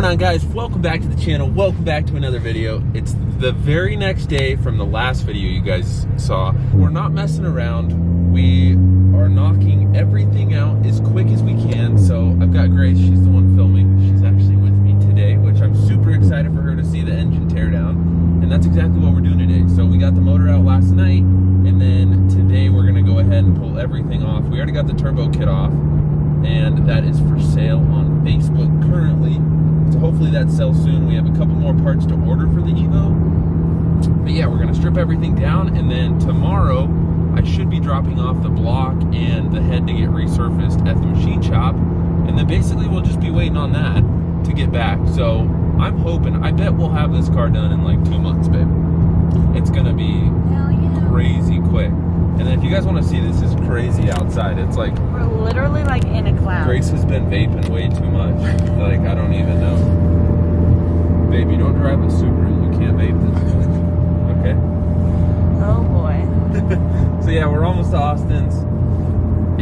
going on, guys? Welcome back to the channel. Welcome back to another video. It's the very next day from the last video you guys saw. We're not messing around. We are knocking everything out as quick as we can. So I've got Grace. She's the one filming. She's actually with me today, which I'm super excited for her to see the engine teardown. And that's exactly what we're doing today. So we got the motor out last night, and then today we're gonna go ahead and pull everything off. We already got the turbo kit off, and that is for sale on Facebook currently. So hopefully that sells soon. We have a couple more parts to order for the Evo. But yeah, we're gonna strip everything down, and then tomorrow I should be dropping off the block and the head to get resurfaced at the machine shop. And then basically we'll just be waiting on that to get back. So I'm hoping, I bet we'll have this car done in like 2 months, babe. It's gonna be crazy quick. And then if you guys want to see, this is crazy outside. It's like we're literally like in a cloud. Grace has been vaping way too much. Like, I don't even know. Babe, you don't drive a Subaru. You can't vape this. Okay? Oh boy. So yeah, we're almost to Austin's.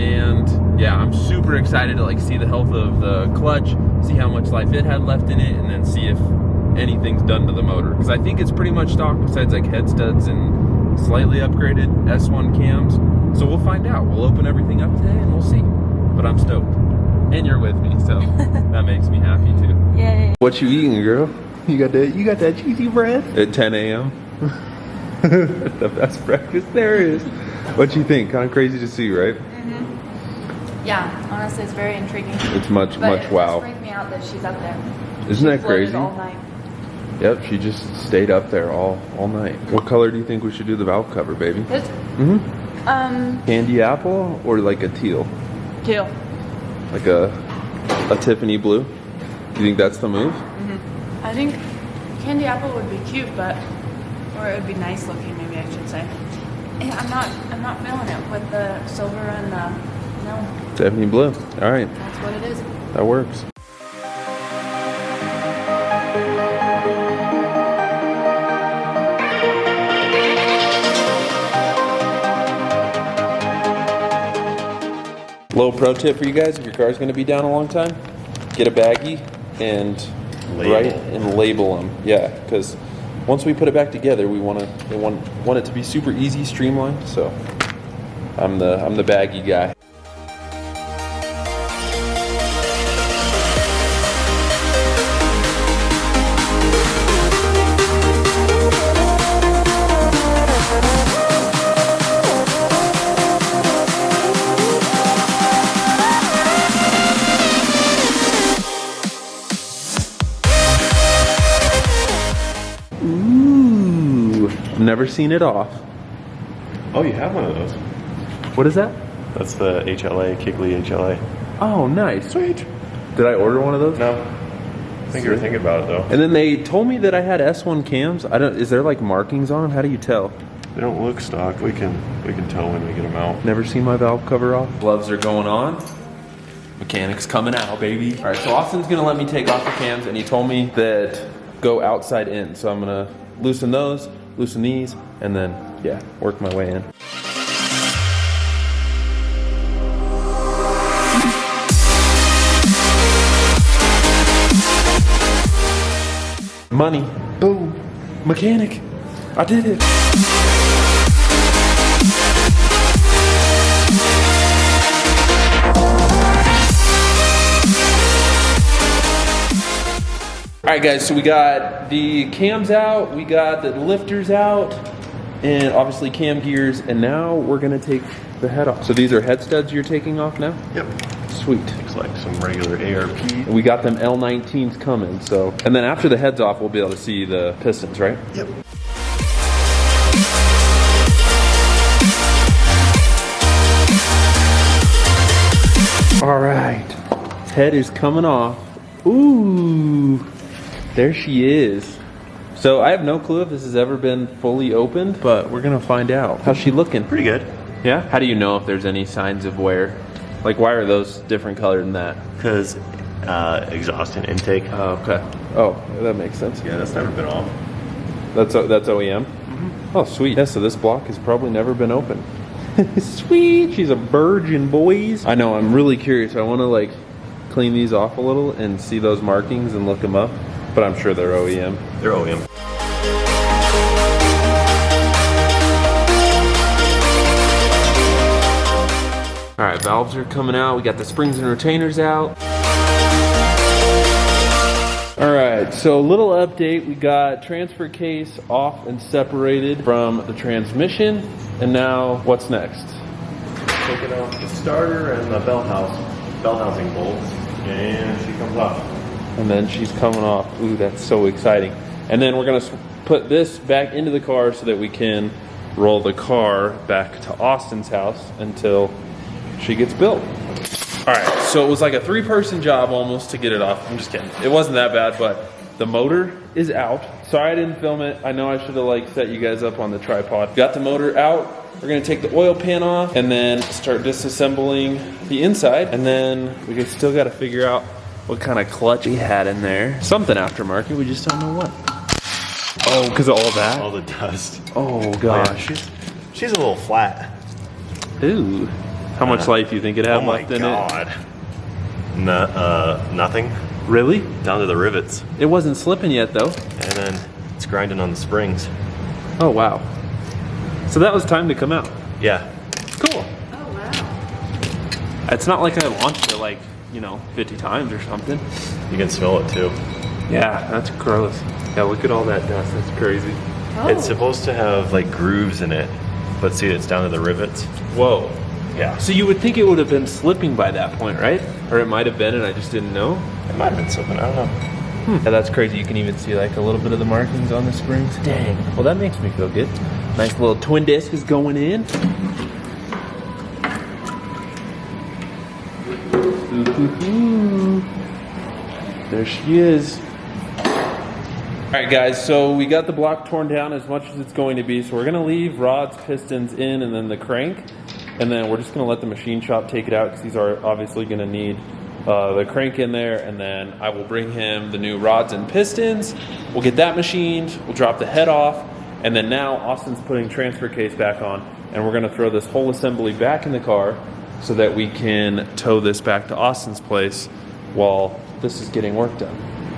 And yeah, I'm super excited to like see the health of the clutch, see how much life it had left in it, and then see if anything's done to the motor. Because I think it's pretty much stock besides like head studs and slightly upgraded S1 cams. So we'll find out. We'll open everything up today and we'll see. But I'm stoked. And you're with me, so that makes me happy too. Yay. What you eating, girl? You got that cheesy bread? At 10 a.m. The best breakfast there is. What you think? Kind of crazy to see, right? Mm-hmm. Yeah, honestly, it's very intriguing. It's much wow. It does freak me out that she's up there. Isn't that crazy? All night. Yep, she just stayed up there all night. What color do you think we should do the valve cover, baby? This? Mm-hmm. Candy apple or like a teal? Teal. Like a Tiffany blue? You think that's the move? Mm-hmm. I think candy apple would be cute, or it would be nice looking, maybe I should say. I'm not feeling it with the silver and the, no. Tiffany blue. All right. That's what it is. That works. Little pro tip for you guys: if your car's going to be down a long time, get a baggie and label them. Yeah, because once we put it back together, we want it to be super easy, streamlined. So I'm the baggie guy. Never seen it off. Oh, you have one of those. What is that? That's the HLA, Kigley HLA. Oh, nice. Sweet. Did I order one of those? No. I think you were thinking about it though. And then they told me that I had S1 cams. Is there like markings on them? How do you tell? They don't look stock. We can tell when we get them out. Never seen my valve cover off. Gloves are going on. Mechanics coming out, baby. All right, so Austin's gonna let me take off the cams, and he told me that go outside in. So I'm gonna loosen those, loosen these, and then, yeah, work my way in. Money. Boom. Mechanic. I did it. All right, guys, so we got the cams out, we got the lifters out, and obviously cam gears, and now we're gonna take the head off. So these are head studs you're taking off now? Yep. Sweet. Looks like some regular ARP. And we got them L19s coming, so. And then after the head's off, we'll be able to see the pistons, right? Yep. All right, head is coming off. Ooh. There she is. So I have no clue if this has ever been fully opened, but we're gonna find out. How's she looking? Pretty good. Yeah? How do you know if there's any signs of wear? Like, why are those different colored than that? Because exhaust and intake. Oh, okay. Oh, that makes sense. Yeah, that's never been off. That's OEM? Mm-hmm. Oh, sweet. Yeah, so this block has probably never been opened. Sweet. She's a virgin, boys. I know, I'm really curious. I want to, like, clean these off a little and see those markings and look them up, but I'm sure they're OEM. They're OEM. All right, valves are coming out. We got the springs and retainers out. All right, so a little update. We got transfer case off and separated from the transmission. And now what's next? Taking off the starter and the bell housing bolts, and she comes off. And then she's coming off. Ooh, that's so exciting. And then we're gonna put this back into the car so that we can roll the car back to Austin's house until she gets built. All right, so it was like a 3-person job almost to get it off. I'm just kidding. It wasn't that bad, but the motor is out. Sorry I didn't film it. I know I should have like set you guys up on the tripod. Got the motor out. We're gonna take the oil pan off and then start disassembling the inside. And then we still gotta figure out what kind of clutch he had in there. Something aftermarket, we just don't know what. Oh, because of all that? All the dust. Oh gosh. Yeah, she's a little flat. Ooh. How much life do you think it had Oh my left in it? God. Nothing. Really? Down to the rivets. It wasn't slipping yet though. And then it's grinding on the springs. Oh wow. So that was time to come out. Yeah. Cool. Oh, wow. It's not like I launched it like, 50 times or something. You can smell it too. Yeah, that's gross. Yeah, look at all that dust. That's crazy. Oh. It's supposed to have like grooves in it, but see, it's down to the rivets. Whoa. Yeah. So you would think it would have been slipping by that point, right? Or it might have been and I just didn't know. It might have been slipping. I don't know. Yeah, that's crazy. You can even see like a little bit of the markings on the springs. Dang. Well, that makes me feel good. Nice little twin disc is going in. Ooh. There she is. All right, guys, so we got the block torn down as much as it's going to be. So we're gonna leave rods, pistons in, and then the crank. And then we're just gonna let the machine shop take it out because these are obviously gonna need the crank in there. And then I will bring him the new rods and pistons. We'll get that machined. We'll drop the head off. And then now Austin's putting transfer case back on. And we're gonna throw this whole assembly back in the car so that we can tow this back to Austin's place while this is getting work done.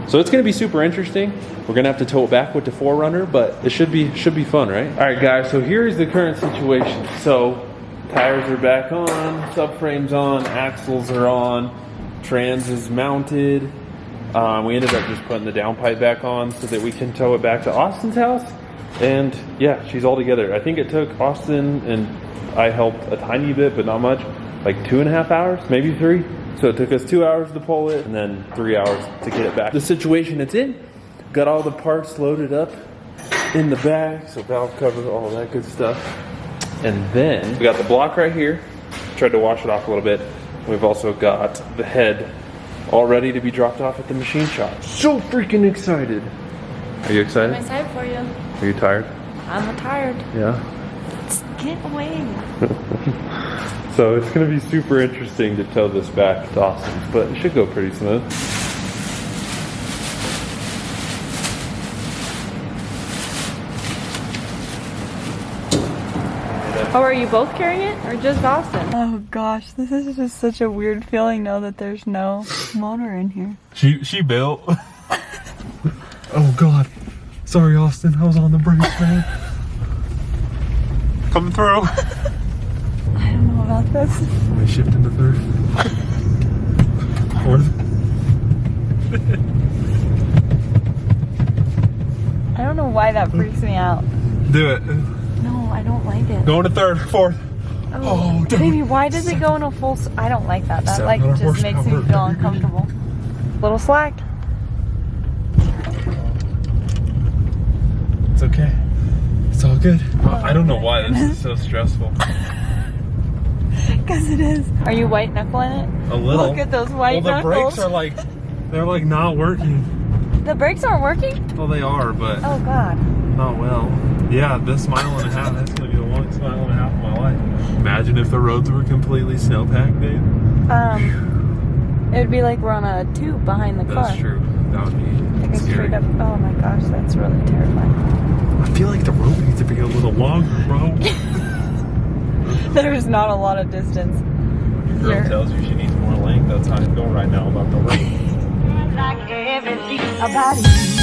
So it's gonna be super interesting. We're gonna have to tow it back with the 4Runner, but it should be fun, right? All right, guys, so here's the current situation. So tires are back on, subframe's on, axles are on, trans is mounted. We ended up just putting the downpipe back on so that we can tow it back to Austin's house. And yeah, she's all together. I think it took Austin and I helped a tiny bit, but not much, like 2.5 hours, maybe 3. So it took us 2 hours to pull it and then 3 hours to get it back. The situation it's in, got all the parts loaded up in the back, so valve cover, all that good stuff. And then we got the block right here. Tried to wash it off a little bit. We've also got the head all ready to be dropped off at the machine shop. So freaking excited. Are you excited? I'm excited for you. Are you tired? I'm tired. Yeah. Get away. So it's gonna be super interesting to tow this back to Austin's, but it should go pretty smooth. Oh, are you both carrying it or just Austin? Oh gosh, this is just such a weird feeling now that there's no motor in here. She built. Oh God. Sorry, Austin. I was on the brakes, man. Coming through. I don't know about this. Let me shift into third. Fourth. I don't know why that freaks me out. Do it. No, I don't like it. Going to third, fourth. Oh, dude. baby, why does it go in a full? I don't like that. That like 700 just makes me horsepower. feel uncomfortable. Little slack. It's okay. It's all good. I don't know why this is so stressful. Because it is. Are you white knuckling it? A little. Look at those white Well, the knuckles. brakes are they're like not working. The brakes aren't working? Well, they are, but Oh God. not well. Yeah, this mile and a half, that's gonna be the longest mile and a half of my life. Imagine if the roads were completely snowpacked, babe. It would be like we're on a tube behind the car. That's true. That would be Like a scary. straight up. Oh my gosh, that's really terrifying. I feel like the road needs to be a little longer, bro. There's not a lot of distance. Your girl tells you she needs more length. that's how I feel right now about the rain. like everything about you.